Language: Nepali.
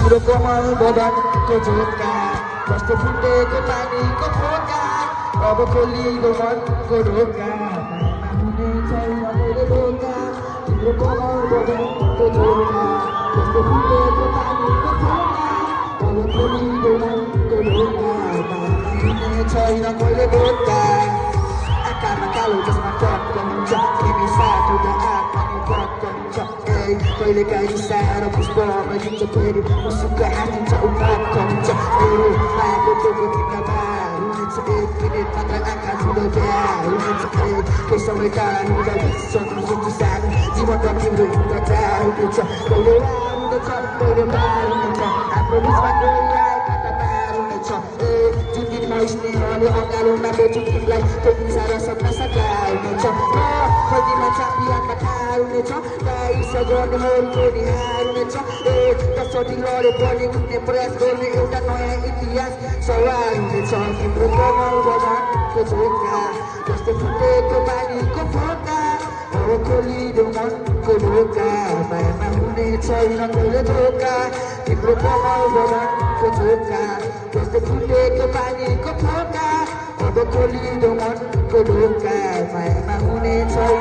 तिम्रो कमल बदनको झोका कस्तो फुटेको पानीको फोका अब खोलिदो मनको ढोका हुने छैन मेरो ढोका तिम्रो कमल बदनको झोका कस्तो फुटेको पानीको फोका अब खोलिदो मनको ढोका हुने छैन मेरो ढोका आकारमा कालो जसमा टक्क हुन्छ तिमी साथ हुँदा आत्मा नि टक्क हुन्छ कहिले काहीँ सानो पुष्पमा दिन्छ फेरि मुसुक्क हाँसिन्छ उन्नक्क हुन्छ मेरो मायाको टोको तिम्रो बार हुनेछ एक मिनट मात्र आँखा ठुलो प्यार हुनेछ के समय टाढा हुँदा बिर्सनु सोच्छु सानो जीवनमा तिम्रो हिँड्दा चार हुनेछ कहिले वार हुनेछ कहिले बार हुनेछ हाम्रो बिचमा कोही आए कता पार हुनेछ जुन दिनमा स्नेहले अँगालोमा बेच्छु तिमीलाई त्यो दिन सारा सपना साकार हुनेछ खोजीमा चापी आँखा ठार हुनेछ गाइसा गर्नेहरूको निहार हुनेछ कसरी लडे पनि उठ्ने प्रयास गर्ने एउटा नयाँ इतिहास सवार हुनेछ तिम्रो कमल बदनको झोका जस्तो फुटेको पानीको फोका हो खोलिदो मनको ढोका मायामा हुने छैन कहिले धोका तिम्रो कमल बदनको झोका जस्तो फुटेको पानीको फोका अब खोलिदो मनको ढोका मायामा हुने छैन